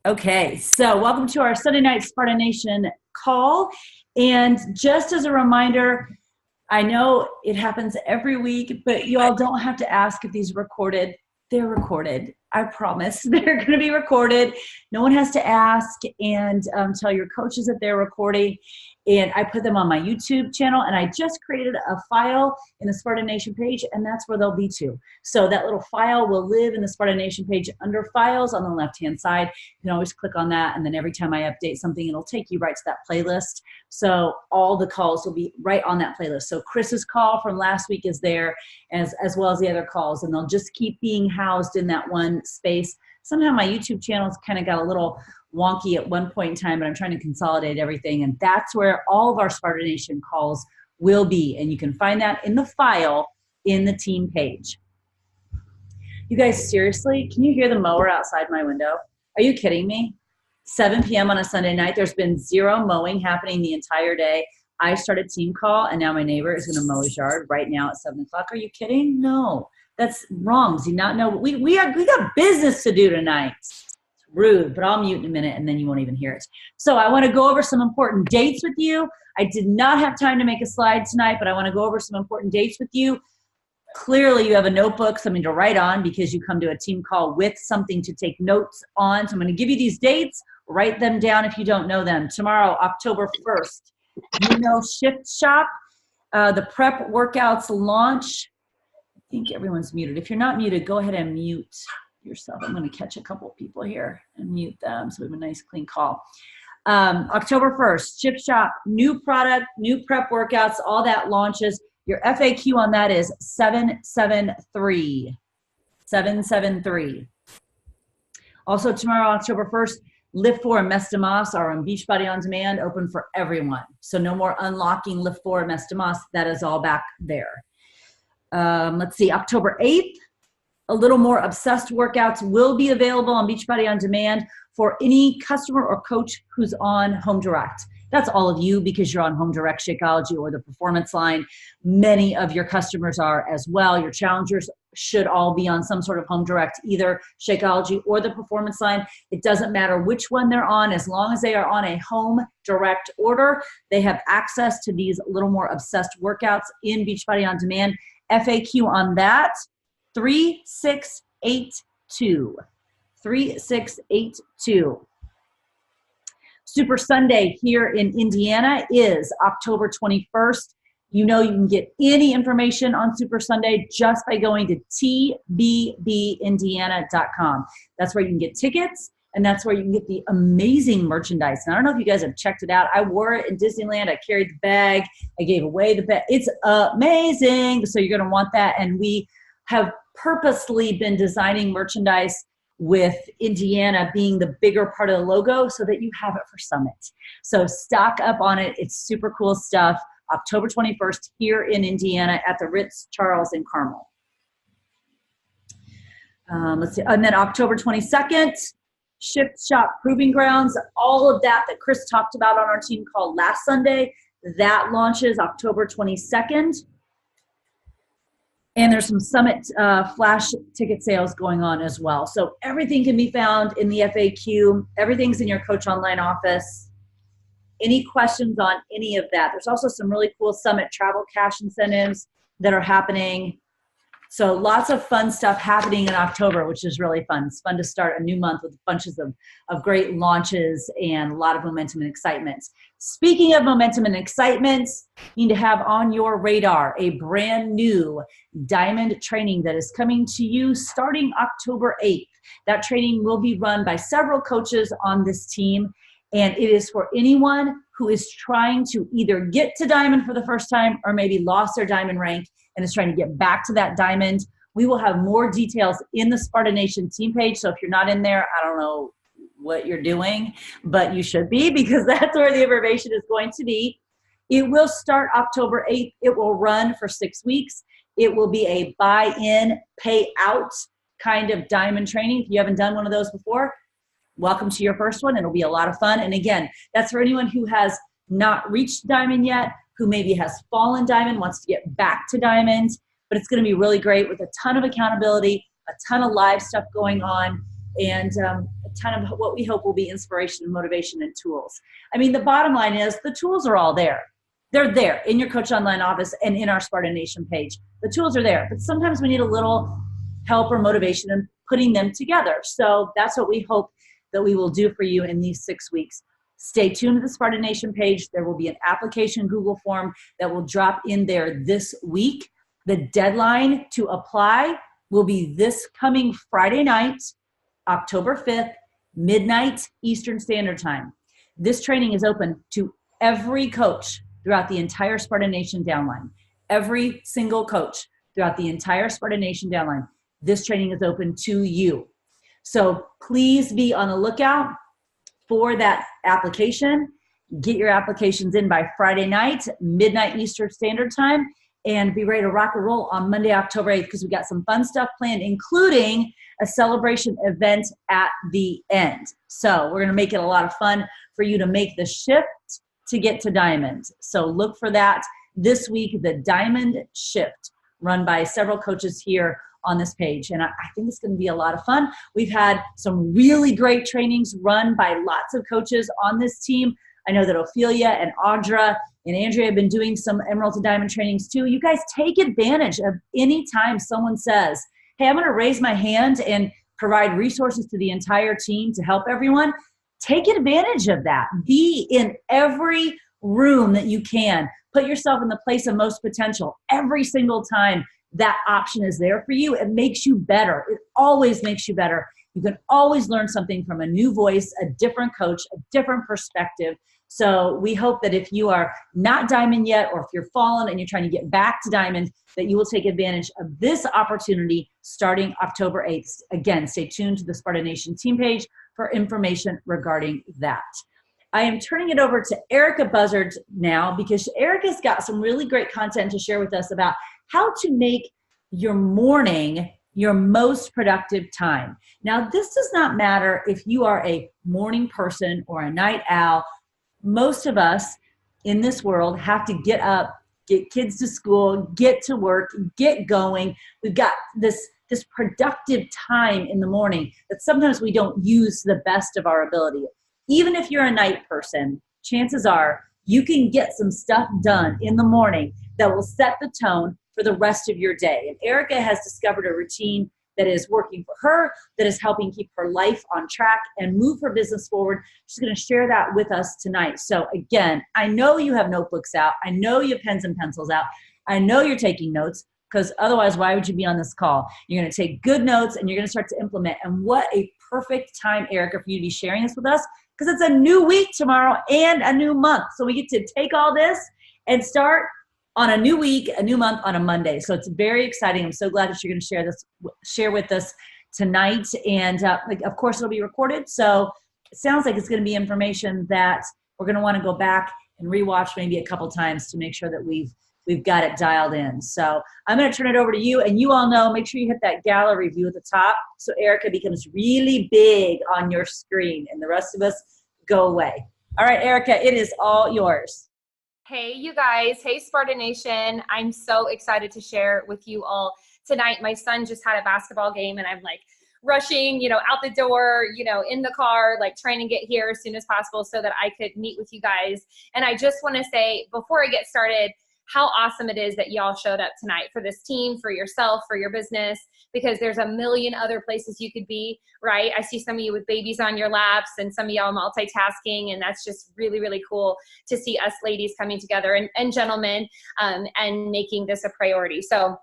Okay, so welcome to our Sunday night Sparta Nation call. And just as a reminder, I know it happens every week, but you all don't have to ask if these are recorded. They're recorded. I promise they're going to be recorded. No one has to ask, and tell your coaches that they're recording. And I put them on my YouTube channel, and I just created a file in the Sparta Nation page, and that's where they'll be to. So that little file will live in the Sparta Nation page under files on the left-hand side. You can always click on that, and then every time I update something, it'll take you right to that playlist. So all the calls will be right on that playlist. So Chris's call from last week is there, as well as the other calls, and they'll just keep being housed in that one space. Somehow my YouTube channel's kind of got a little wonky at one point in time, but I'm trying to consolidate everything, and that's where all of our Sparta Nation calls will be, and you can find that in the file in the team page. You guys, seriously, can you hear the mower outside my window? Are you kidding me? 7 p.m. on a Sunday night, there's been zero mowing happening the entire day. I started team call, and now my neighbor is going to mow his yard right now at 7 o'clock. Are you kidding? No, that's wrong. Does he not know? We got business to do tonight. It's rude, but I'll mute in a minute, and then you won't even hear it. So I want to go over some important dates with you. I did not have time to make a slide tonight, but I want to go over some important dates with you. Clearly, you have a notebook, something to write on, because you come to a team call with something to take notes on. So I'm going to give you these dates. Write them down if you don't know them. Tomorrow, October 1st, Shift Shop. The prep workouts launch. I think everyone's muted. If you're not muted, go ahead and mute yourself. I'm going to catch a couple of people here and mute them so we have a nice clean call. October 1st, Shift Shop, new product, new prep workouts, all that launches. Your FAQ on that is 773. 773. Also tomorrow, October 1st, Lift 4 and Mes de Mas are on Beachbody On Demand, open for everyone. So no more unlocking Lift 4 and Mes de Mas. That is all back there. Let's see, October 8th, a little more obsessed workouts will be available on Beachbody On Demand for any customer or coach who's on Home Direct. That's all of you, because you're on Home Direct, Shakeology, or the Performance Line. Many of your customers are as well. Your challengers should all be on some sort of Home Direct, either Shakeology or the Performance Line. It doesn't matter which one they're on. As long as they are on a Home Direct order, they have access to these little more obsessed workouts in Beachbody On Demand. FAQ on that, 3682. 3682. Super Sunday here in Indiana is October 21st. You know you can get any information on Super Sunday just by going to tbbindiana.com. That's where you can get tickets, and that's where you can get the amazing merchandise. And I don't know if you guys have checked it out. I wore it in Disneyland. I carried the bag. I gave away the bag. It's amazing. So you're going to want that. And we have purposely been designing merchandise with Indiana being the bigger part of the logo so that you have it for Summit. So stock up on it. It's super cool stuff. October 21st here in Indiana at the Ritz Charles in Carmel. Let's see. And then October 22nd, Shift Shop Proving Grounds. All of that Chris talked about on our team call last Sunday, that launches October 22nd. And there's some Summit flash ticket sales going on as well. So everything can be found in the FAQ. Everything's in your Coach Online office. Any questions on any of that? There's also some really cool Summit travel cash incentives that are happening. So lots of fun stuff happening in October, which is really fun. It's fun to start a new month with bunches of great launches and a lot of momentum and excitement. Speaking of momentum and excitement, you need to have on your radar a brand new diamond training that is coming to you starting October 8th. That training will be run by several coaches on this team, and it is for anyone who is trying to either get to diamond for the first time or maybe lost their diamond rank and is trying to get back to that diamond. We will have more details in the Sparta Nation team page. So if you're not in there, I don't know what you're doing, but you should be, because that's where the information is going to be. It will start October 8th. It will run for 6 weeks. It will be a buy-in, pay-out kind of diamond training. If you haven't done one of those before, welcome to your first one. It'll be a lot of fun. And again, that's for anyone who has not reached diamond yet, who maybe has fallen diamond, wants to get back to diamond. But it's going to be really great with a ton of accountability, a ton of live stuff going on. and a ton of what we hope will be inspiration and motivation and tools. I mean, the bottom line is the tools are all there. They're there in your Coach Online office and in our Sparta Nation page. The tools are there, but sometimes we need a little help or motivation in putting them together. So that's what we hope that we will do for you in these 6 weeks. Stay tuned to the Sparta Nation page. There will be an application Google form that will drop in there this week. The deadline to apply will be this coming Friday night, October 5th, midnight Eastern Standard Time. This training is open to every coach throughout the entire Sparta Nation downline. Every single coach throughout the entire Sparta Nation downline. This training is open to you. So please be on the lookout for that application. Get your applications in by Friday night, midnight Eastern Standard Time, and be ready to rock and roll on Monday, October 8th, because we got some fun stuff planned, including a celebration event at the end. So we're going to make it a lot of fun for you to make the shift to get to Diamond. So look for that this week, the Diamond Shift, run by several coaches here on this page. And I think it's going to be a lot of fun. We've had some really great trainings run by lots of coaches on this team. I know that Ophelia and Audra and Andrea have been doing some Emerald to Diamond trainings too. You guys take advantage of any time someone says, hey, I'm going to raise my hand and provide resources to the entire team to help everyone. Take advantage of that. Be in every room that you can. Put yourself in the place of most potential. Every single time that option is there for you, it makes you better. It always makes you better. You can always learn something from a new voice, a different coach, a different perspective. So we hope that if you are not Diamond yet, or if you're fallen and you're trying to get back to Diamond, that you will take advantage of this opportunity starting October 8th. Again, stay tuned to the Sparta Nation team page for information regarding that. I am turning it over to Erica Buzzard now, because Erica's got some really great content to share with us about how to make your morning your most productive time. Now, this does not matter if you are a morning person or a night owl. Most of us in this world have to get up, get kids to school, get to work, get going. We've got this productive time in the morning that sometimes we don't use to the best of our ability. Even if you're a night person, chances are you can get some stuff done in the morning that will set the tone for the rest of your day. And Erica has discovered a routine that is working for her, that is helping keep her life on track and move her business forward. She's going to share that with us tonight. So again, I know you have notebooks out. I know you have pens and pencils out. I know you're taking notes, because otherwise, why would you be on this call? You're going to take good notes and you're going to start to implement. And what a perfect time, Erica, for you to be sharing this with us, because it's a new week tomorrow and a new month. So we get to take all this and start on a new week, a new month on a Monday. So it's very exciting. I'm so glad that you're going to share with us tonight. And of course, it'll be recorded. So it sounds like it's going to be information that we're going to want to go back and rewatch maybe a couple times to make sure that we've got it dialed in. So I'm going to turn it over to you. And you all know, make sure you hit that gallery view at the top so Erica becomes really big on your screen and the rest of us go away. All right, Erica, it is all yours. Hey, you guys. Hey, Sparta Nation. I'm so excited to share with you all tonight. My son just had a basketball game and I'm like rushing, out the door, in the car, like trying to get here as soon as possible so that I could meet with you guys. And I just want to say, before I get started, how awesome it is that y'all showed up tonight for this team, for yourself, for your business, because there's a million other places you could be, right? I see some of you with babies on your laps and some of y'all multitasking, and that's just really, really cool to see us ladies coming together and gentlemen and making this a priority. So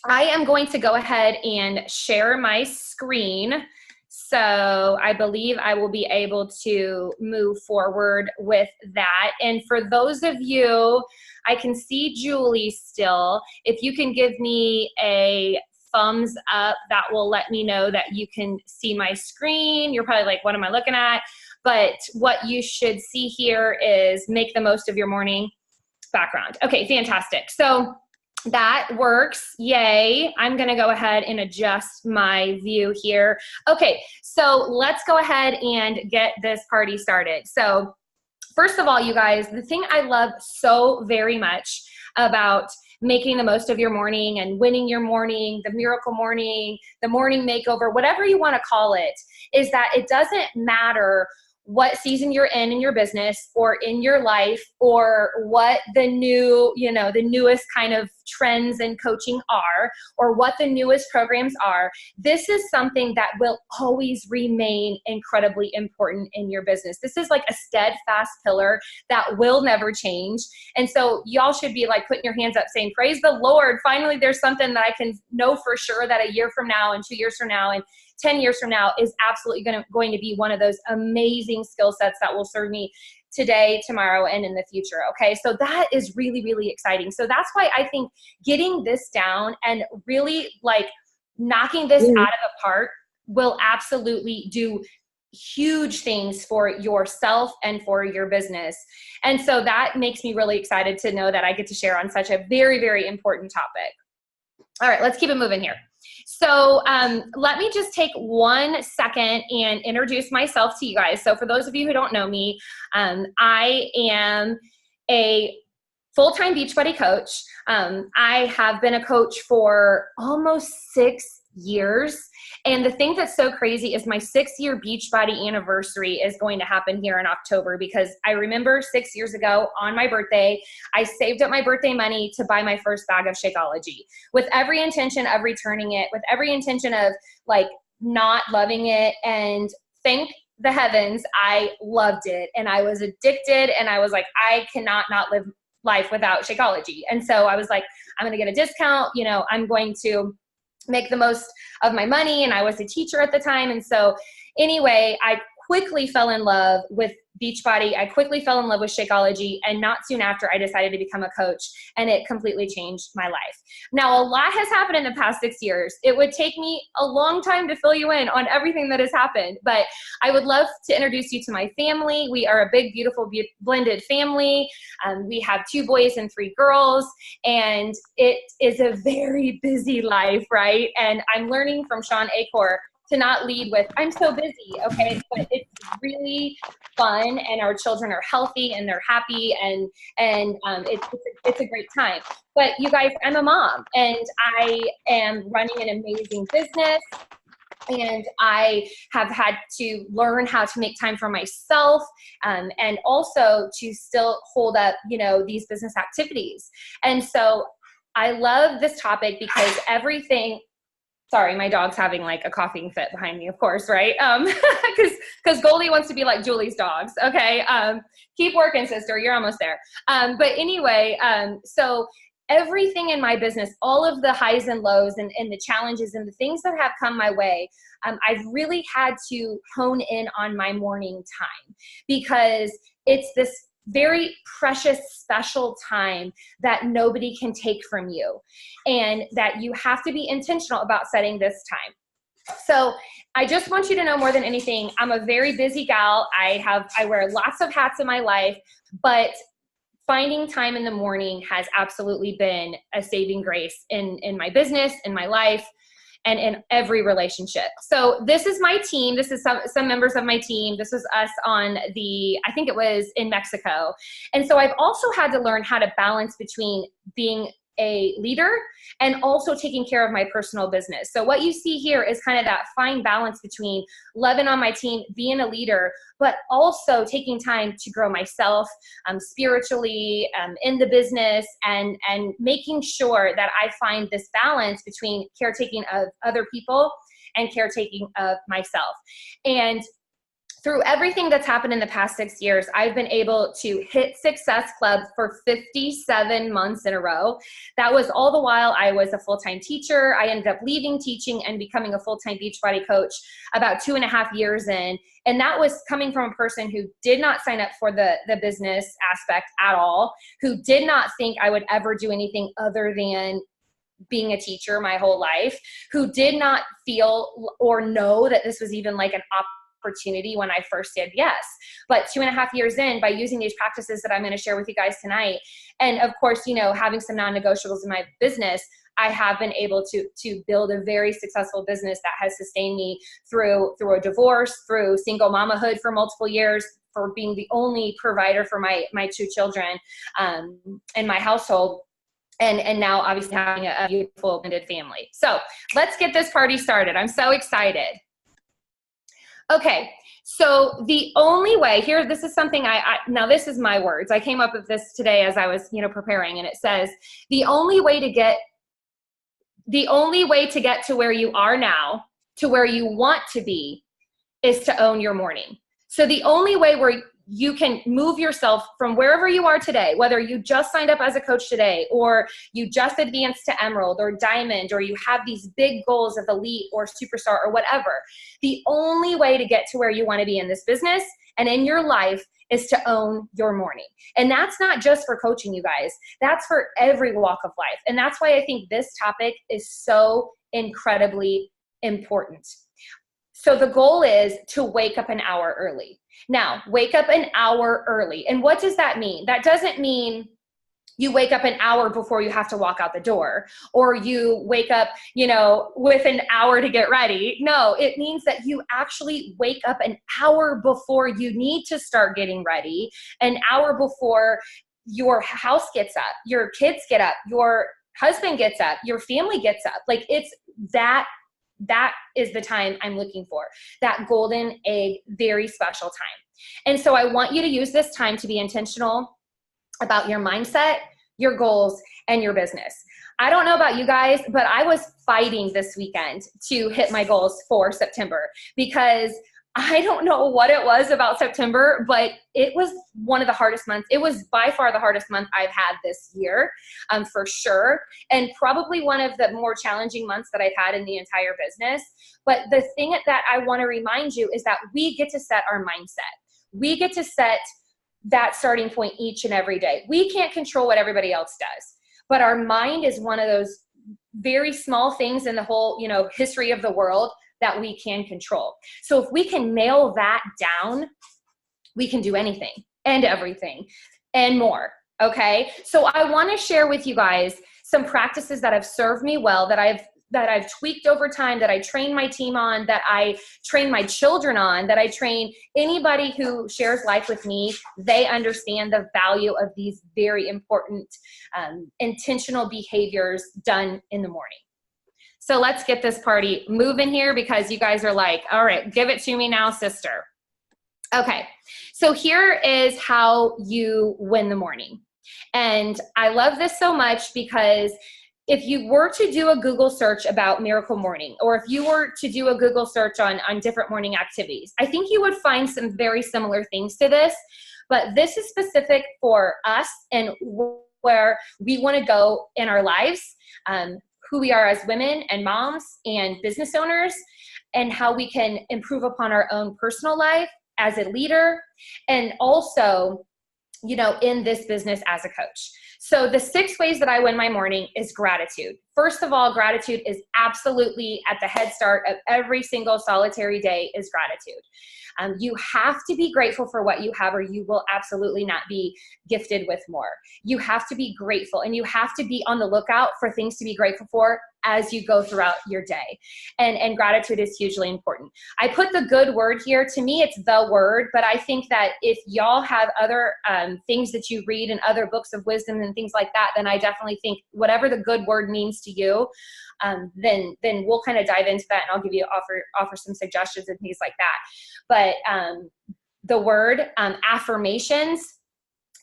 I am going to go ahead and share my screen. So I believe I will be able to move forward with that. And for those of you, I can see Julie still. If you can give me a thumbs up, that will let me know that you can see my screen. You're probably like, what am I looking at? But what you should see here is make the most of your morning background. Okay, fantastic. So that works. Yay. I'm going to go ahead and adjust my view here. Okay, so let's go ahead and get this party started. So first of all, you guys, the thing I love so very much about making the most of your morning and winning your morning, the miracle morning, the morning makeover, whatever you want to call it, is that it doesn't matter what season you're in your business or in your life, or what the new, the newest kind of trends in coaching are, or what the newest programs are. This is something that will always remain incredibly important in your business. This is like a steadfast pillar that will never change. And so y'all should be like putting your hands up saying, praise the Lord. Finally, there's something that I can know for sure that a year from now and 2 years from now and 10 years from now is absolutely going to be one of those amazing skill sets that will serve me today, tomorrow, and in the future. Okay. So that is really, really exciting. So that's why I think getting this down and really like knocking this out of the park will absolutely do huge things for yourself and for your business. And so that makes me really excited to know that I get to share on such a very, very important topic. All right, let's keep it moving here. So let me just take 1 second and introduce myself to you guys. So for those of you who don't know me, I am a full-time Beachbody coach. I have been a coach for almost 6 years. And the thing that's so crazy is my 6-year Beachbody anniversary is going to happen here in October, because I remember 6 years ago on my birthday, I saved up my birthday money to buy my first bag of Shakeology with every intention of returning it, with every intention of like not loving it. And thank the heavens, I loved it. And I was addicted, and I was like, I cannot not live life without Shakeology. And so I was like, I'm going to get a discount. I'm going to make the most of my money. And I was a teacher at the time. And so anyway, I quickly fell in love with Beachbody. I quickly fell in love with Shakeology. And not soon after, I decided to become a coach, and it completely changed my life. Now, a lot has happened in the past 6 years. It would take me a long time to fill you in on everything that has happened, but I would love to introduce you to my family. We are a big, beautiful, blended family. We have 2 boys and 3 girls, and it is a very busy life, right? And I'm learning from Sean Acor to not lead with, I'm so busy, okay? But it's really fun, and our children are healthy and they're happy, and it's a great time. But you guys, I'm a mom, and I am running an amazing business, and I have had to learn how to make time for myself, and also to still hold up, these business activities. And so I love this topic because everything. Sorry, my dog's having like a coughing fit behind me, of course, right? Because Goldie wants to be like Julie's dogs. Okay, keep working, sister. You're almost there. But anyway, so everything in my business, all of the highs and lows, and the challenges and the things that have come my way, I've really had to hone in on my morning time, because it's this very precious, special time that nobody can take from you, and that you have to be intentional about setting this time. So I just want you to know, more than anything, I'm a very busy gal. I wear lots of hats in my life, but finding time in the morning has absolutely been a saving grace in my business, in my life, and in every relationship. So this is my team. This is some members of my team. This was us I think it was in Mexico. And so I've also had to learn how to balance between being a leader and also taking care of my personal business. So what you see here is kind of that fine balance between loving on my team, being a leader, but also taking time to grow myself spiritually in the business, and making sure that I find this balance between caretaking of other people and caretaking of myself. And through everything that's happened in the past 6 years, I've been able to hit Success Club for 57 months in a row. That was all the while I was a full-time teacher. I ended up leaving teaching and becoming a full-time Beachbody coach about 2.5 years in. And that was coming from a person who did not sign up for the business aspect at all, who did not think I would ever do anything other than being a teacher my whole life, who did not feel or know that this was even like an opportunity when I first said yes. But 2.5 years in, by using these practices that I'm going to share with you guys tonight, and of course, having some non-negotiables in my business, I have been able to build a very successful business that has sustained me through a divorce, through single mamahood for multiple years, for being the only provider for my 2 children in my household. And now obviously having a beautiful blended family. So let's get this party started. I'm so excited. Okay, so the only way here, this is something now this is my words. I came up with this today as I was, preparing, and it says, the only way to get to where you are now, to where you want to be, is to own your morning. So the only way where you can move yourself from wherever you are today, whether you just signed up as a coach today, or you just advanced to Emerald or Diamond, or you have these big goals of elite or superstar or whatever, the only way to get to where you want to be in this business and in your life is to own your morning. And that's not just for coaching, you guys. That's for every walk of life. And that's why I think this topic is so incredibly important. So the goal is to wake up an hour early. Now, wake up an hour early. And what does that mean? That doesn't mean you wake up an hour before you have to walk out the door, or you wake up, with an hour to get ready. No, it means that you actually wake up an hour before you need to start getting ready, an hour before your house gets up, your kids get up, your husband gets up, your family gets up. Like, it's that is the time I'm looking for, that golden egg, very special time. And so I want you to use this time to be intentional about your mindset, your goals, and your business. I don't know about you guys, but I was fighting this weekend to hit my goals for September, because I don't know what it was about September, but it was one of the hardest months. It was by far the hardest month I've had this year, for sure. And probably one of the more challenging months that I've had in the entire business. But the thing that I want to remind you is that we get to set our mindset. We get to set that starting point each and every day. We can't control what everybody else does, but our mind is one of those very small things in the whole, history of the world that we can control. So if we can nail that down, we can do anything and everything and more. Okay. So I want to share with you guys some practices that have served me well, that I've tweaked over time, that I train my team on, that I train my children on, that I train anybody who shares life with me. They understand the value of these very important, intentional behaviors done in the morning. So let's get this party moving here, because you guys are like, all right, give it to me now, sister. Okay, so here is how you win the morning. And I love this so much, because if you were to do a Google search about Miracle Morning, or if you were to do a Google search on different morning activities, I think you would find some very similar things to this, but this is specific for us and where we want to go in our lives, who we are as women and moms and business owners, and how we can improve upon our own personal life as a leader, and also, in this business as a coach. So the 6 ways that I win my morning is gratitude. First of all, gratitude is absolutely at the head start of every single solitary day is gratitude. You have to be grateful for what you have, or you will absolutely not be gifted with more. You have to be grateful, and you have to be on the lookout for things to be grateful for as you go throughout your day. And gratitude is hugely important. I put the good word here. To me, it's the word, but I think that if y'all have other things that you read in other books of wisdom and things like that, then I definitely think whatever the good word means to you, then we'll kind of dive into that, and I'll give you offer some suggestions and things like that. But the word, affirmations,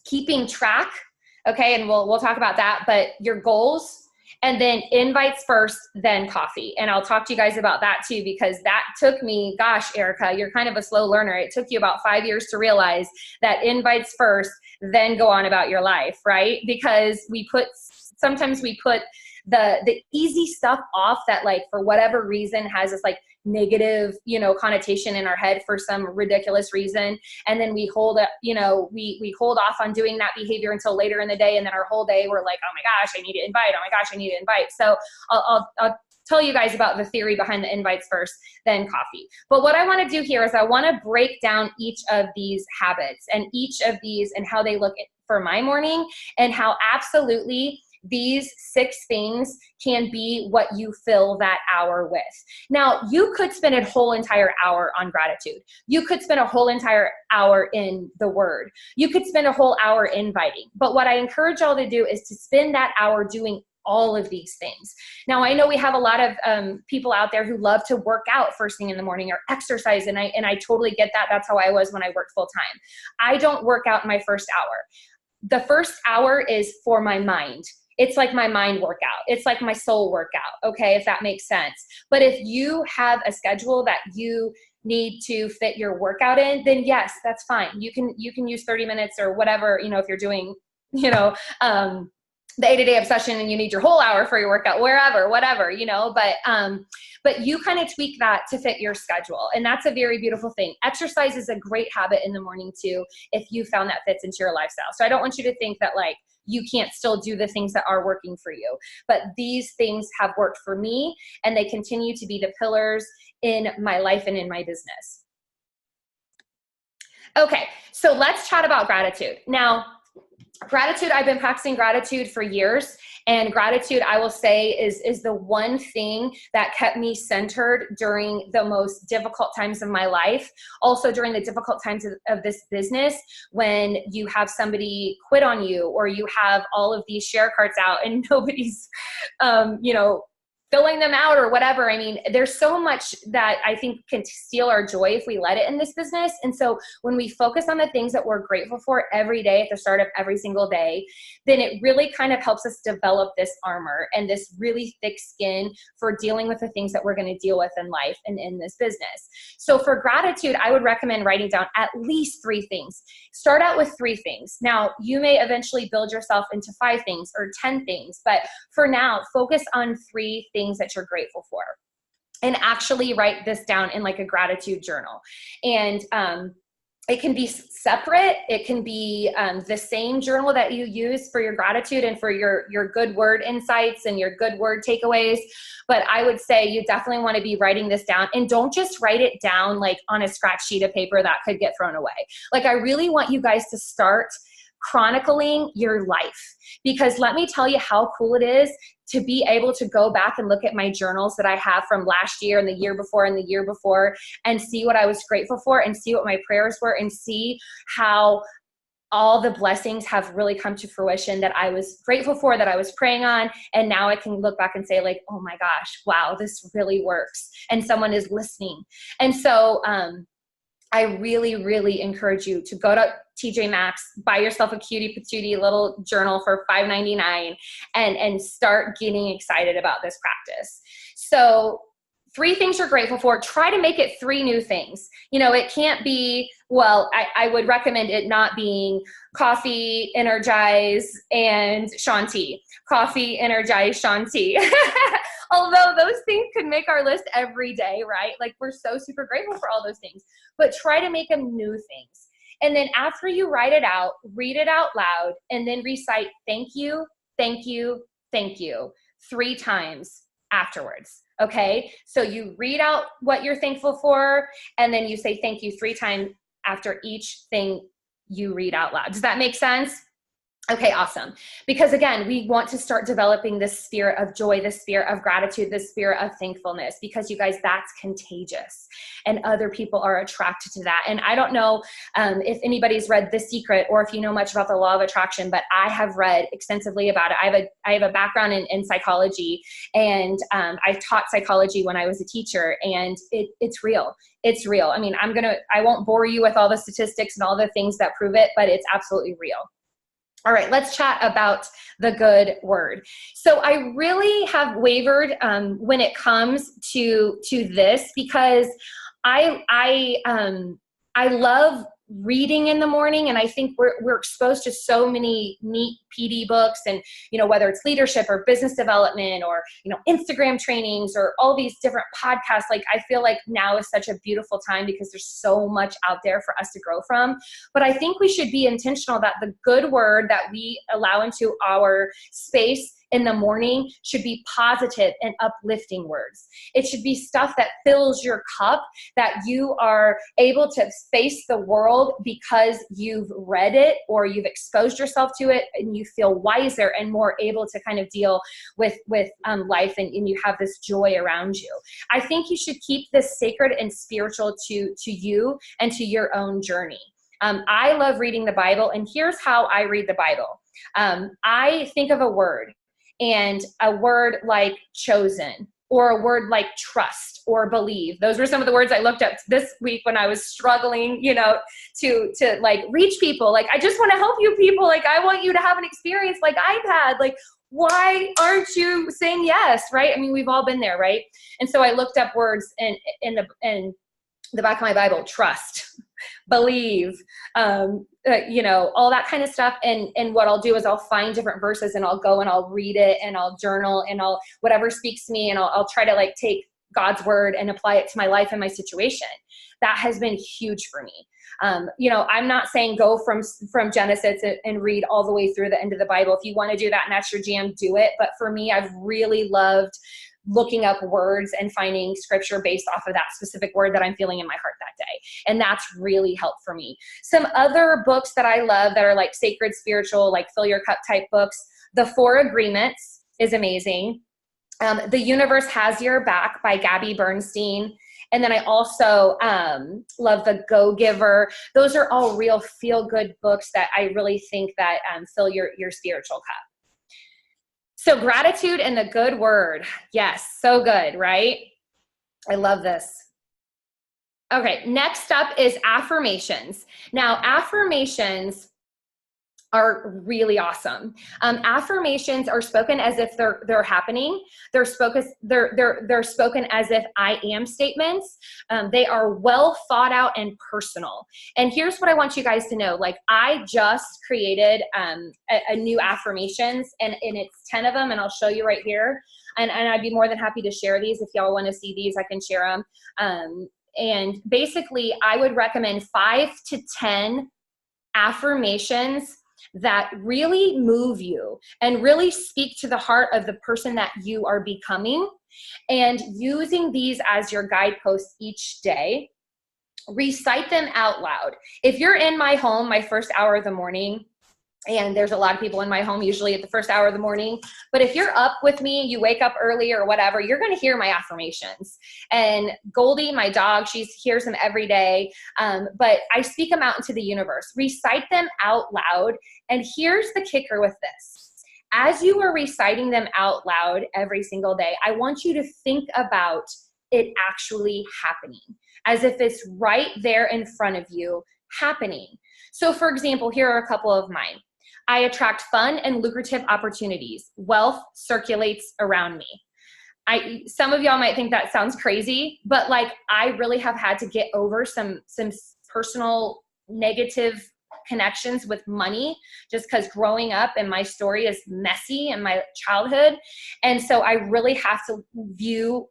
keeping track, okay, and we'll talk about that. But your goals, and then invites first, then coffee. And I'll talk to you guys about that too, because that took me, gosh, Erica, you're kind of a slow learner. It took you about 5 years to realize that invites first, then go on about your life, right? Because sometimes we put the easy stuff off that, like, for whatever reason has this like negative, connotation in our head for some ridiculous reason. And then we hold up, we hold off on doing that behavior until later in the day. And then our whole day we're like, oh my gosh, I need to invite. Oh my gosh, I need to invite. So I'll tell you guys about the theory behind the invites first, then coffee. But what I want to do here is I want to break down each of these habits and each of these and how they look for my morning, and how absolutely these 6 things can be what you fill that hour with. Now, you could spend a whole entire hour on gratitude. You could spend a whole entire hour in the word. You could spend a whole hour inviting. But what I encourage y'all to do is to spend that hour doing all of these things. Now, I know we have a lot of people out there who love to work out first thing in the morning or exercise. And I totally get that. That's how I was when I worked full time. I don't work out in my first hour. The first hour is for my mind. It's like my mind workout. It's like my soul workout. Okay. If that makes sense. But if you have a schedule that you need to fit your workout in, then yes, that's fine. You can use 30 minutes or whatever, if you're doing, the 8-a-day obsession and you need your whole hour for your workout, wherever, whatever, but you kind of tweak that to fit your schedule. And that's a very beautiful thing. Exercise is a great habit in the morning too, if you found that fits into your lifestyle. So I don't want you to think that like, you can't still do the things that are working for you. But these things have worked for me, and they continue to be the pillars in my life and in my business. Okay, so let's chat about gratitude. Now, gratitude, I've been practicing gratitude for years, and gratitude, I will say, is the one thing that kept me centered during the most difficult times of my life. Also during the difficult times of this business, when you have somebody quit on you, or you have all of these share carts out and nobody's, filling them out or whatever. I mean, there's so much that I think can steal our joy if we let it in this business. And so when we focus on the things that we're grateful for every day at the start of every single day, then it really kind of helps us develop this armor and this really thick skin for dealing with the things that we're going to deal with in life and in this business. So for gratitude, I would recommend writing down at least 3 things. Start out with 3 things. Now, you may eventually build yourself into 5 things or 10 things, but for now, focus on 3 things that you're grateful for, and actually write this down in like a gratitude journal. And it can be separate. It can be the same journal that you use for your gratitude and for your good word insights and your good word takeaways. But I would say you definitely want to be writing this down, and don't just write it down like on a scratch sheet of paper that could get thrown away. Like, I really want you guys to start chronicling your life, because let me tell you how cool it is to be able to go back and look at my journals that I have from last year and the year before and the year before, and see what I was grateful for, and see what my prayers were, and see how all the blessings have really come to fruition that I was grateful for, that I was praying on. And now I can look back and say like, oh my gosh, wow, this really works. And someone is listening. And so, I really, really encourage you to go to TJ Maxx, buy yourself a cutie patootie little journal for $5.99 and start getting excited about this practice. So 3 things you're grateful for. Try to make it 3 new things. It can't be, well, I would recommend it not being coffee, energize, and Shanti. Coffee, energize, Shanti. Although those things could make our list every day, right? Like, we're so super grateful for all those things, but try to make them new things. And then after you write it out, read it out loud, and then recite thank you, thank you, thank you 3 times afterwards. Okay. So you read out what you're thankful for, and then you say thank you 3 times after each thing you read out loud. Does that make sense? Okay, awesome. Because again, we want to start developing this spirit of joy, this spirit of gratitude, this spirit of thankfulness, because you guys, that's contagious, and other people are attracted to that. And I don't know if anybody's read The Secret, or if you know much about the law of attraction, but I have read extensively about it. I have a background in psychology, and I taught psychology when I was a teacher, and it's real. It's real. I mean, I won't bore you with all the statistics and all the things that prove it, but it's absolutely real. All right, let's chat about the good word. So I really have wavered when it comes to this, because I love reading in the morning, and I think we're exposed to so many neat PD books, and whether it's leadership or business development or Instagram trainings or all these different podcasts. Like, I feel like now is such a beautiful time because there's so much out there for us to grow from. But I think we should be intentional that the good word that we allow into our space in the morning should be positive and uplifting words. It should be stuff that fills your cup, that you are able to face the world because you've read it or you've exposed yourself to it, and you feel wiser and more able to kind of deal with life, and you have this joy around you. I think you should keep this sacred and spiritual to you and to your own journey. I love reading the Bible, and here's how I read the Bible. I think of a word, and a word like chosen, or a word like trust or believe. Those were some of the words I looked up this week when I was struggling, to like reach people. Like, I just want to help you people. Like, I want you to have an experience like I've had. Like, why aren't you saying yes? Right? I mean, we've all been there, right? And so I looked up words in the back of my Bible: trust, believe, all that kind of stuff. And what I'll do is I'll find different verses, and I'll go and I'll read it, and I'll journal, and whatever speaks to me, and I'll try to like take God's word and apply it to my life and my situation. That has been huge for me. I'm not saying go from Genesis and read all the way through the end of the Bible. If you want to do that and that's your jam, do it. But for me, I've really loved looking up words and finding scripture based off of that specific word that I'm feeling in my heart that day. And that's really helped for me. Some other books that I love that are like sacred, spiritual, like fill your cup type books. The Four Agreements is amazing. The Universe Has Your Back by Gabby Bernstein. And then I also love The Go-Giver. Those are all real feel-good books that I really think that fill your spiritual cup. So gratitude and the good word. Yes, so good, right? I love this. Okay, next up is affirmations. Now, affirmations are really awesome. Affirmations are spoken as if they're happening. They're spoken as if I am statements. They are well thought out and personal. And here's what I want you guys to know. Like, I just created a new affirmations, and it's 10 of them, and I'll show you right here. And I'd be more than happy to share these. If y'all want to see these, I can share them. And basically, I would recommend 5 to 10 affirmations that really move you and really speak to the heart of the person that you are becoming, and using these as your guideposts each day. Recite them out loud. If you're in my home, my first hour of the morning, and there's a lot of people in my home usually at the first hour of the morning, but if you're up with me, you wake up early or whatever, you're going to hear my affirmations. And Goldie, my dog, she hears them every day, but I speak them out into the universe. Recite them out loud. And here's the kicker with this. As you are reciting them out loud every single day, I want you to think about it actually happening, as if it's right there in front of you happening. So for example, here are a couple of mine. I attract fun and lucrative opportunities. Wealth circulates around me. Some of y'all might think that sounds crazy, but like, I really have had to get over some personal negative connections with money, just because growing up and my story is messy in my childhood. And so I really have to view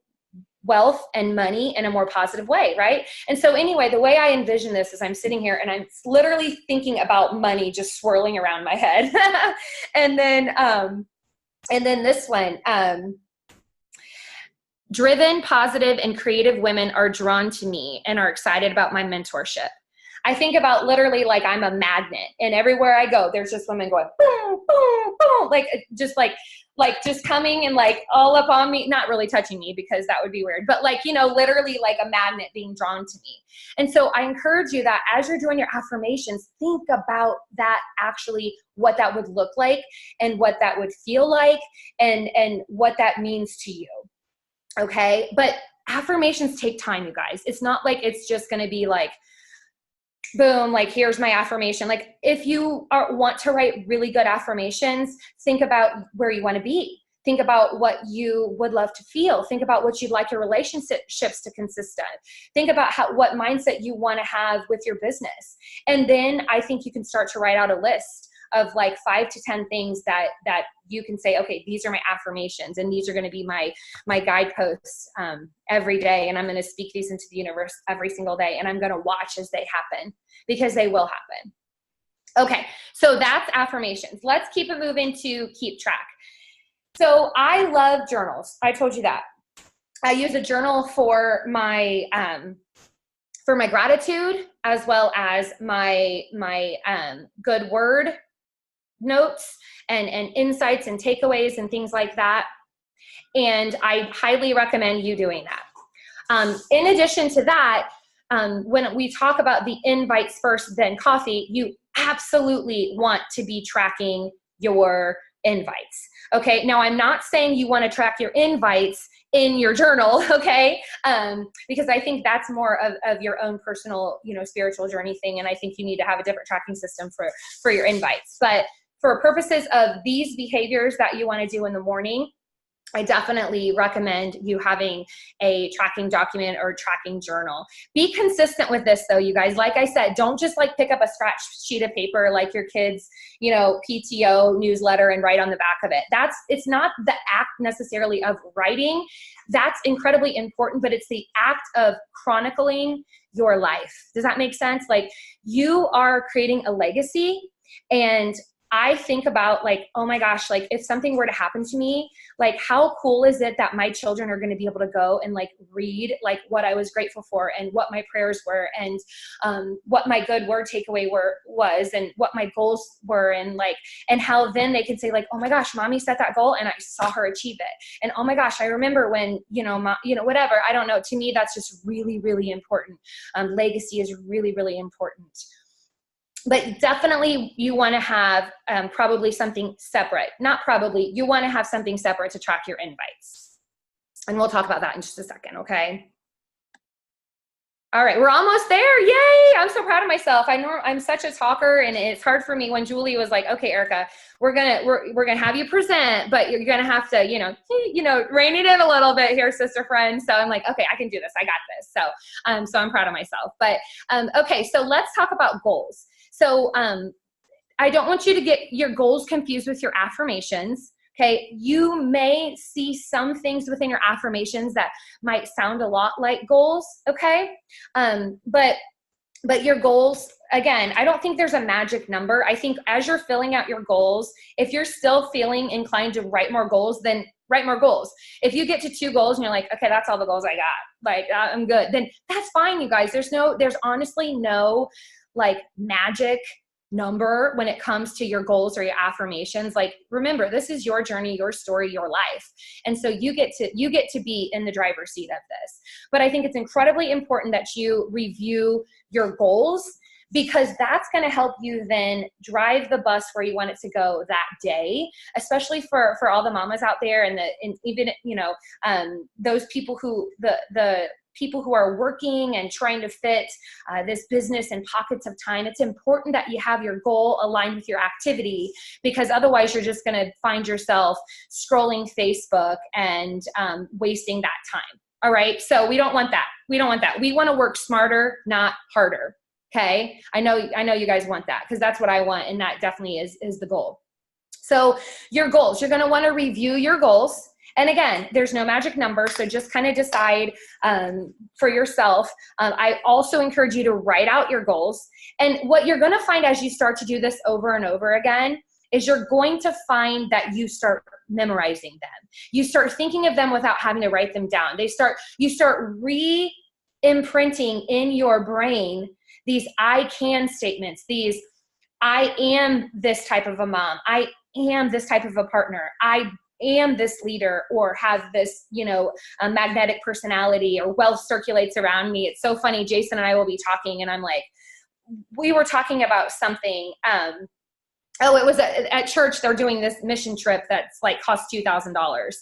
wealth and money in a more positive way, right? And so anyway, the way I envision this is I'm sitting here and I'm literally thinking about money just swirling around my head. And then this one, driven, positive, and creative women are drawn to me and are excited about my mentorship. I think about literally like I'm a magnet, and everywhere I go, there's just women going boom, boom, boom, like just coming and like all up on me, not really touching me because that would be weird, but like, literally like a magnet being drawn to me. And so I encourage you that as you're doing your affirmations, think about that, actually what that would look like and what that would feel like and what that means to you. Okay. But affirmations take time, you guys. It's not like it's just going to be like, boom, like here's my affirmation. Like if you want to write really good affirmations, think about where you want to be. Think about what you would love to feel. Think about what you'd like your relationships to consist of. Think about what mindset you want to have with your business. And then I think you can start to write out a list of like 5 to 10 things that you can say, okay, these are my affirmations, and these are going to be my guideposts every day. And I'm going to speak these into the universe every single day. And I'm going to watch as they happen, because they will happen. Okay. So that's affirmations. Let's keep it moving to keep track. So I love journals. I told you that. I use a journal for my gratitude, as well as my good word notes and insights and takeaways and things like that. And I highly recommend you doing that. In addition to that, when we talk about the invites first, then coffee, you absolutely want to be tracking your invites. Okay. Now I'm not saying you want to track your invites in your journal. Okay. Because I think that's more of your own personal, spiritual journey thing. And I think you need to have a different tracking system for your invites. But for purposes of these behaviors that you want to do in the morning, I definitely recommend you having a tracking document or tracking journal. Be consistent with this though, you guys. Like I said, don't just like pick up a scratch sheet of paper like your kids, PTO newsletter and write on the back of it. It's not the act necessarily of writing. That's incredibly important, but it's the act of chronicling your life. Does that make sense? Like, you are creating a legacy, and I think about like, oh my gosh, like if something were to happen to me, like how cool is it that my children are going to be able to go and like read like what I was grateful for and what my prayers were and what my good word takeaway was and what my goals were, and how then they can say like, oh my gosh, mommy set that goal and I saw her achieve it. And oh my gosh, I remember when, whatever, I don't know. To me, that's just really, really important. Legacy is really, really important. But definitely you want to have probably something separate. Not probably, you want to have something separate to track your invites. And we'll talk about that in just a second, okay? All right, we're almost there. Yay! I'm so proud of myself. I'm such a talker, and it's hard for me when Julie was like, "Okay, Erica, we're gonna have you present, but you're gonna have to, rein it in a little bit here, sister friend." So I'm like, "Okay, I can do this. I got this." So I'm proud of myself. But okay, so let's talk about goals. So I don't want you to get your goals confused with your affirmations. Okay, you may see some things within your affirmations that might sound a lot like goals. Okay, but your goals, again, I don't think there's a magic number. I think as you're filling out your goals, if you're still feeling inclined to write more goals, then write more goals. If you get to 2 goals and you're like, okay, that's all the goals I got, like I'm good, then that's fine, you guys. There's honestly no like magic number when it comes to your goals or your affirmations. Like, remember, this is your journey, your story, your life. And so you get to be in the driver's seat of this. But I think it's incredibly important that you review your goals, because that's going to help you then drive the bus where you want it to go that day, especially for all the mamas out there and even, those people who, the people who are working and trying to fit this business in pockets of time. It's important that you have your goal aligned with your activity, because otherwise you're just going to find yourself scrolling Facebook and wasting that time. All right. So we don't want that. We want to work smarter, not harder. Okay. I know you guys want that, because that's what I want. And that definitely is the goal. So your goals, you're going to want to review your goals. And again, there's no magic number, so just kind of decide for yourself. I also encourage you to write out your goals. And what you're going to find as you start to do this over and over again is you're going to find that you start memorizing them. You start thinking of them without having to write them down. You start re-imprinting in your brain these I can statements, these I am this type of a mom, I am this type of a partner, I am this leader, or have this, a magnetic personality, or wealth circulates around me. It's so funny. Jason and I will be talking, and I'm like, we were talking about something. It was at church. They're doing this mission trip that's like cost $2,000.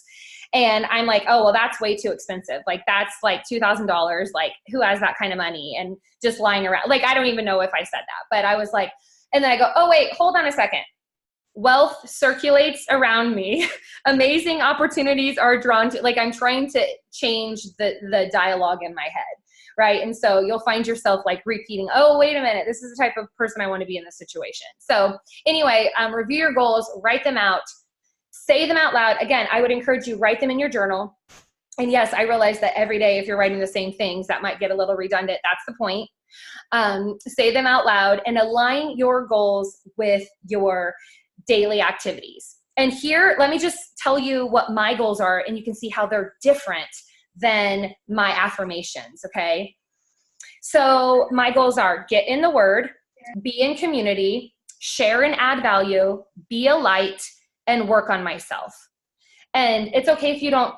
And I'm like, oh, well, that's way too expensive. Like, that's like $2,000. Like, who has that kind of money and just lying around? Like, I don't even know if I said that, but I was like, and then I go, oh, wait, hold on a second. Wealth circulates around me. Amazing opportunities are drawn to, like, I'm trying to change the dialogue in my head, right? And so you'll find yourself like repeating, oh, wait a minute, this is the type of person I want to be in this situation. So anyway, review your goals, write them out, say them out loud. Again, I would encourage you, write them in your journal. And yes, I realize that every day, if you're writing the same things, that might get a little redundant. That's the point. Say them out loud and align your goals with your daily activities. And here, let me just tell you what my goals are, and you can see how they're different than my affirmations, okay? So my goals are: get in the Word, be in community, share and add value, be a light, and work on myself. And it's okay if you don't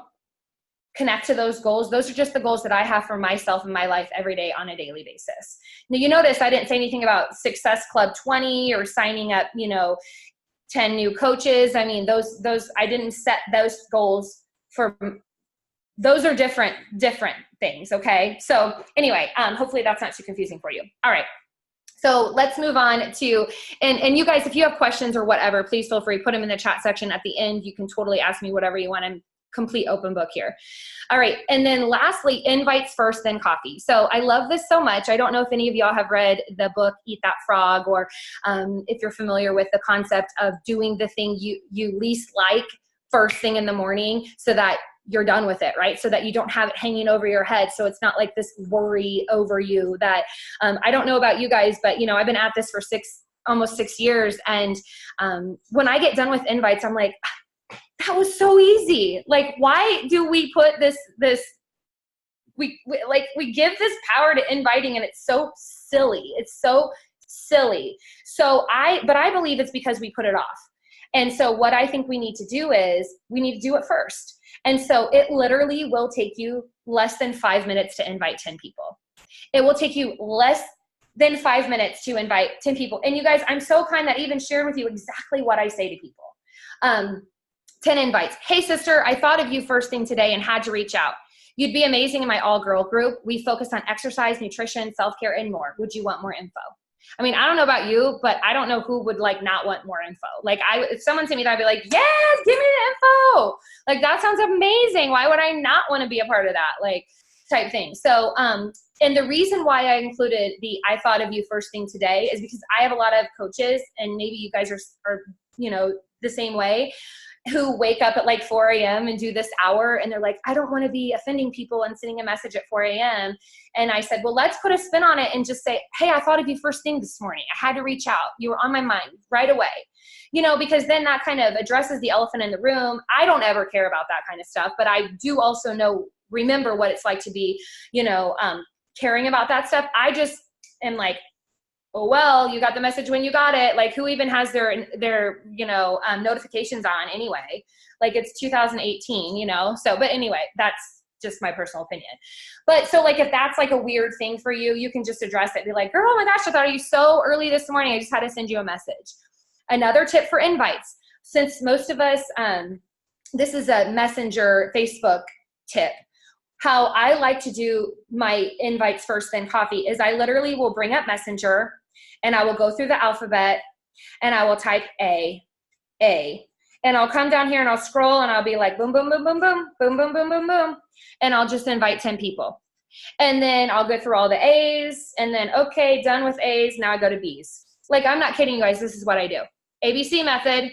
connect to those goals. Those are just the goals that I have for myself in my life every day on a daily basis. Now, you notice I didn't say anything about Success Club 20 or signing up, 10 new coaches. I mean, those, I didn't set those goals for, those are different things. Okay. So anyway, hopefully that's not too confusing for you. All right. So let's move on to, and you guys, if you have questions or whatever, please feel free, put them in the chat section at the end. You can totally ask me whatever you want. I'm complete open book here. All right. And then lastly, invites first, then coffee. So I love this so much. I don't know if any of y'all have read the book, Eat That Frog, or if you're familiar with the concept of doing the thing you least like first thing in the morning so that you're done with it, right? So that you don't have it hanging over your head. So it's not like this worry over you that, I don't know about you guys, but you know, I've been at this for almost 6 years. And when I get done with invites, I'm like, that was so easy. Like, why do we put we give this power to inviting, and it's so silly. It's so silly. But I believe it's because we put it off. And so what I think we need to do is we need to do it first. And so it literally will take you less than 5 minutes to invite 10 people. It will take you less than 5 minutes to invite 10 people. And you guys, I'm so kind that I even shared with you exactly what I say to people. 10 invites. Hey sister, I thought of you first thing today and had to reach out. You'd be amazing in my all-girl group. We focus on exercise, nutrition, self-care, and more. Would you want more info? I mean, I don't know about you, but I don't know who would like not want more info. Like if someone sent me that, I'd be like, yes, give me the info. Like that sounds amazing. Why would I not want to be a part of that? Like type thing. So, and the reason why I included the I thought of you first thing today is because I have a lot of coaches, and maybe you guys are you know, the same way, who wake up at like 4 a.m. and do this hour, and they're like, I don't want to be offending people and sending a message at 4 a.m. And I said, well, let's put a spin on it and just say, hey, I thought of you first thing this morning. I had to reach out. You were on my mind right away. You know, because then that kind of addresses the elephant in the room. I don't ever care about that kind of stuff, but I do also remember what it's like to be, you know, caring about that stuff. I just am like, oh, well, you got the message when you got it. Like, who even has their you know, notifications on anyway? Like, it's 2018, you know? So, but anyway, that's just my personal opinion. But so like, if that's like a weird thing for you, you can just address it. Be like, girl, oh my gosh, I thought of you so early this morning. I just had to send you a message. Another tip for invites, since most of us, this is a Messenger Facebook tip. How I like to do my invites first, then coffee is I literally will bring up Messenger, and I will go through the alphabet, and I will type A, and I'll come down here and I'll scroll, and I'll be like, boom, boom, boom, boom, boom, boom, boom, boom, boom, boom. And I'll just invite 10 people. And then I'll go through all the A's, and then, okay, done with A's. Now I go to B's. Like, I'm not kidding you guys. This is what I do. ABC method.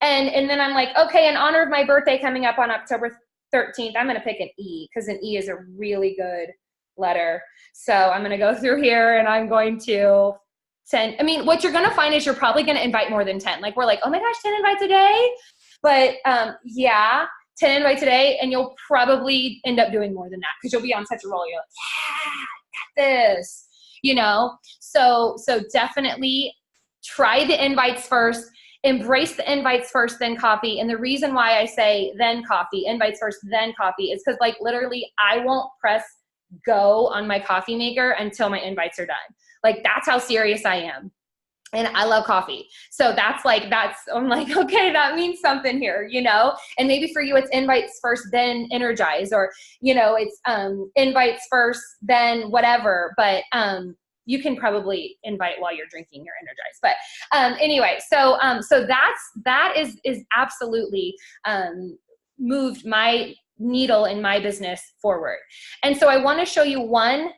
And then I'm like, okay, in honor of my birthday coming up on October 13th, I'm going to pick an E, because an E is a really good letter. So I'm going to go through here, and I'm going to send, I mean, what you're going to find is you're probably going to invite more than 10. Like, we're like, oh my gosh, 10 invites a day. But yeah, 10 invites a day, and you'll probably end up doing more than that, because you'll be on such a roll. You're like, yeah, I got this, you know? So definitely try the invites first. Embrace the invites first, then coffee. And the reason why I say then coffee, invites first, then coffee, is because like literally I won't press go on my coffee maker until my invites are done. Like, that's how serious I am. And I love coffee. So I'm like, okay, that means something here, you know? And maybe for you, it's invites first, then energize, or, you know, it's invites first, then whatever. But you can probably invite while you're drinking your Energize. But anyway, so that is absolutely moved my needle in my business forward. And so I want to show you one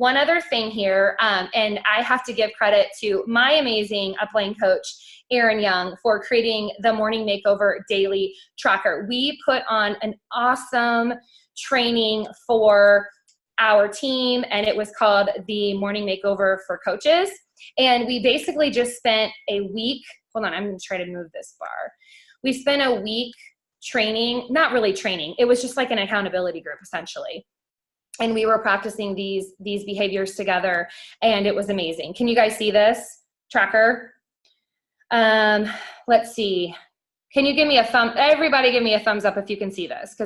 other thing here. And I have to give credit to my amazing upline coach, Erin Young, for creating the Morning Makeover Daily Tracker. We put on an awesome training for our team, and it was called the Morning Makeover for Coaches. And we basically just spent a week, hold on, I'm going to try to move this bar. We spent a week training, not really training, it was just like an accountability group essentially. And we were practicing these behaviors together, and it was amazing. Can you guys see this tracker? Let's see. Can you give me everybody give me a thumbs up if you can see this?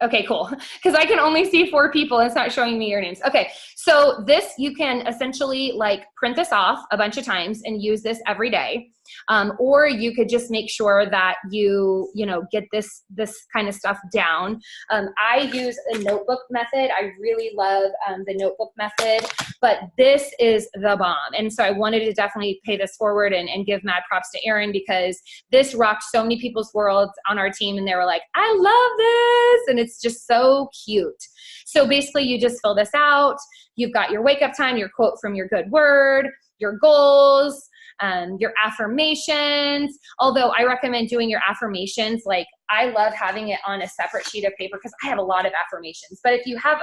Okay, cool. Because I can only see 4 people. It's not showing me your names. Okay, so this, you can essentially like print this off a bunch of times and use this every day. Or you could just make sure that you get this kind of stuff down. I use a notebook method. I really love the notebook method, but this is the bomb. And so I wanted to definitely pay this forward and give mad props to Erin, because this rocked so many people's worlds on our team, and they were like, I love this. And it's just so cute. So basically you just fill this out. You've got your wake up time, your quote from your good word, your goals, your affirmations. Although I recommend doing your affirmations, like I love having it on a separate sheet of paper because I have a lot of affirmations. But if you have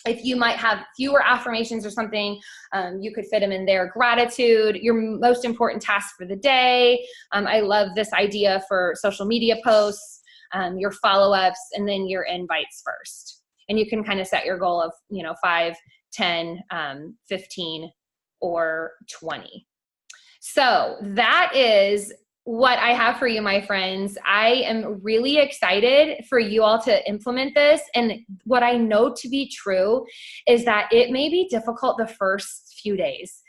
if you might have fewer affirmations or something, you could fit them in there. Gratitude, your most important task for the day. I love this idea for social media posts, your follow-ups, and then your invites first. And you can kind of set your goal of 5, 10, 15, or 20. So that is what I have for you, my friends. I am really excited for you all to implement this. And what I know to be true is that it may be difficult the first few days,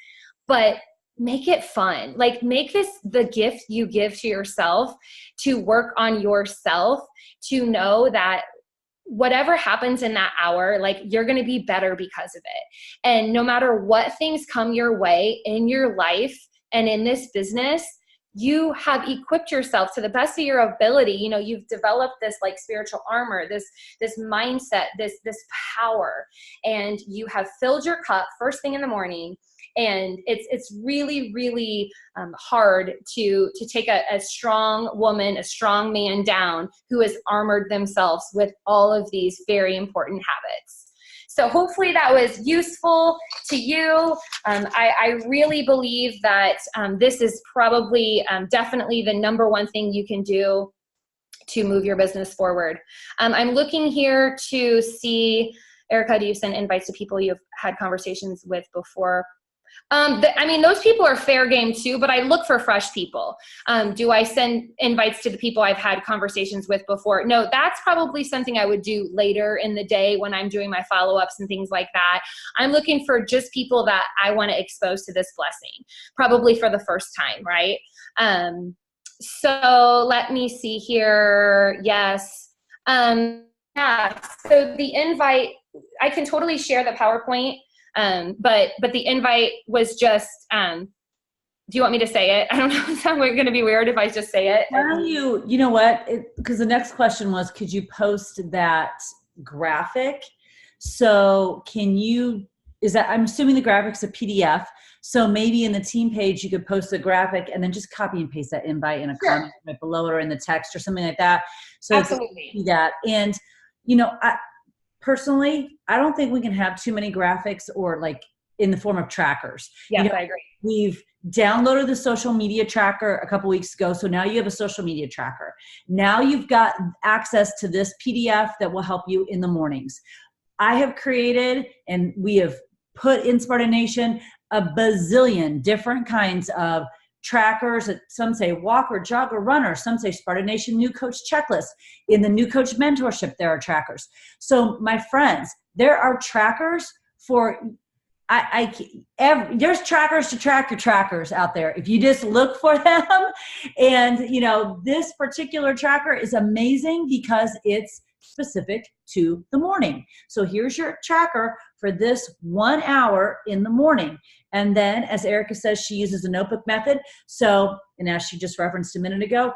but make it fun. Like, make this the gift you give to yourself to work on yourself, to know that whatever happens in that hour, like, you're going to be better because of it. And no matter what things come your way in your life and in this business, you have equipped yourself to the best of your ability. You've developed this like spiritual armor, this mindset, this power, and you have filled your cup first thing in the morning. And it's really, really hard to take a strong woman, a strong man down who has armored themselves with all of these very important habits. So hopefully that was useful to you. I really believe that this is probably definitely the number one thing you can do to move your business forward. I'm looking here to see, Erica, do you send invites to people you've had conversations with before? Those people are fair game too, but I look for fresh people. Do I send invites to the people I've had conversations with before? No, that's probably something I would do later in the day when I'm doing my follow-ups and things like that. I'm looking for just people that I want to expose to this blessing, probably for the first time, right? So let me see here. Yes. Yeah, so the invite, I can totally share the PowerPoint. But the invite was just, do you want me to say it? I don't know. It's going to be weird if I just say it. Why don't you know what? Because the next question was, could you post that graphic? So I'm assuming the graphic's a PDF. So maybe in the team page, you could post the graphic and then just copy and paste that invite in a comment right below it or in the text or something like that. So absolutely. See that. And, personally, I don't think we can have too many graphics or like in the form of trackers. Yes, I agree. We've downloaded the social media tracker a couple weeks ago. So now you have a social media tracker. Now you've got access to this PDF that will help you in the mornings. I have created, and we have put in Sparta Nation, a bazillion different kinds of trackers. Some say walk or jog or run, or some say Sparta Nation New Coach Checklist. In the New Coach Mentorship, there are trackers. So my friends, there are trackers for, there's trackers to track your trackers out there if you just look for them. And this particular tracker is amazing because it's specific to the morning. So here's your tracker for this 1 hour in the morning. And then, as Erica says, she uses a notebook method. So, and as she just referenced a minute ago,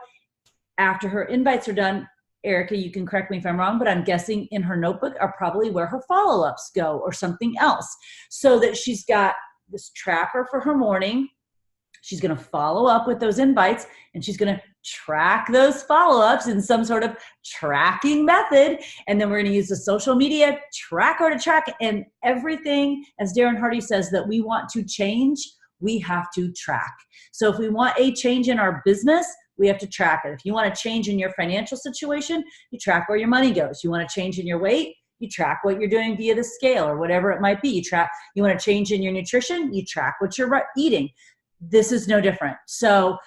after her invites are done, Erica, you can correct me if I'm wrong, but I'm guessing in her notebook are probably where her follow-ups go or something else. So that she's got this tracker for her morning. She's going to follow up with those invites, and she's going to track those follow-ups in some sort of tracking method. And then we're going to use the social media tracker to track, and everything, as Darren Hardy says, that we want to change, we have to track. So if we want a change in our business, we have to track it. If you want to change in your financial situation, you track where your money goes. You want to change in your weight, you track what you're doing via the scale or whatever it might be. You want to change in your nutrition, you track what you're eating. This is no different. So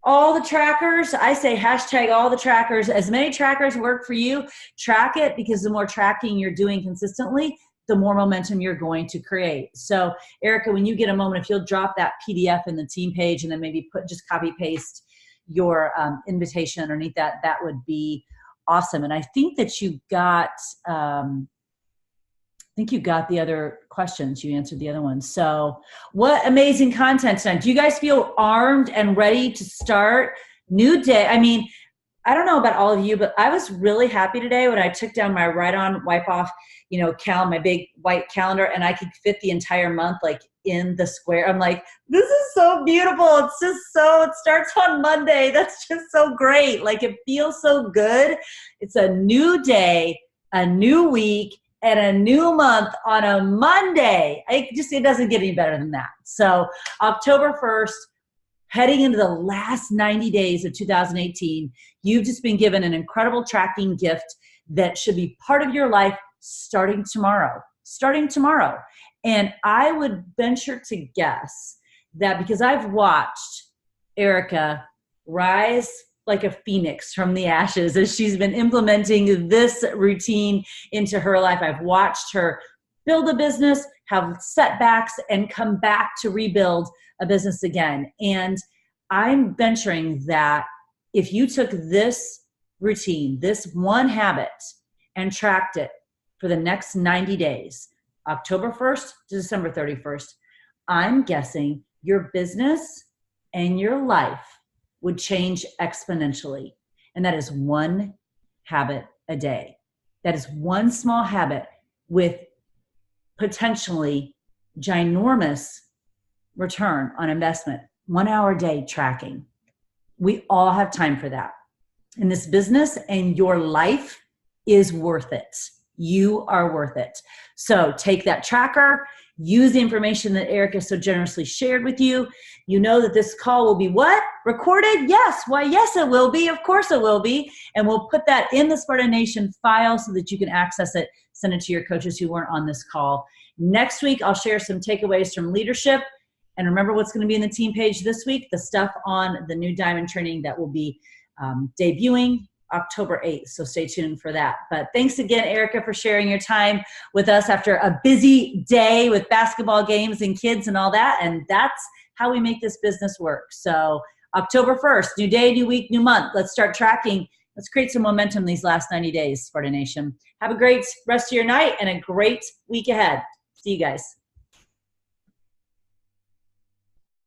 all the trackers, I say hashtag all the trackers. As many trackers work for you, track it, because the more tracking you're doing consistently, the more momentum you're going to create. So Erica, when you get a moment, if you'll drop that PDF in the team page and then maybe just copy paste your invitation underneath that, that would be awesome. And I think that you got, the other questions. You answered the other ones. So what amazing content tonight. Do you guys feel armed and ready to start? New day. I mean, I don't know about all of you, but I was really happy today when I took down my write-on, wipe-off, my big white calendar, and I could fit the entire month like in the square. I'm like, this is so beautiful. It's just it starts on Monday. That's just so great. Like, it feels so good. It's a new day, a new week, and a new month on a Monday. It doesn't get any better than that. So October 1st, heading into the last 90 days of 2018, you've just been given an incredible tracking gift that should be part of your life starting tomorrow. And I would venture to guess that, because I've watched Erica rise like a phoenix from the ashes as she's been implementing this routine into her life. I've watched her build a business, have setbacks, and come back to rebuild a business again. And I'm venturing that if you took this routine, this one habit, and tracked it for the next 90 days, October 1st to December 31st, I'm guessing your business and your life would change exponentially. And that is one habit a day. That is one small habit with potentially ginormous return on investment. 1 hour a day tracking. We all have time for that. And this business and your life is worth it. You are worth it. So take that tracker, use the information that Erica so generously shared with you. You know that this call will be what? Recorded? Yes. Why, yes, it will be. Of course it will be. And we'll put that in the Sparta Nation file so that you can access it, send it to your coaches who weren't on this call. Next week, I'll share some takeaways from leadership. And remember what's going to be in the team page this week, the stuff on the new diamond training that will be debuting October 8th. So stay tuned for that. But thanks again, Erica, for sharing your time with us after a busy day with basketball games and kids and all that. And that's how we make this business work. So October 1st, new day, new week, new month. Let's start tracking. Let's create some momentum these last 90 days, Sparta Nation. Have a great rest of your night and a great week ahead. See you guys.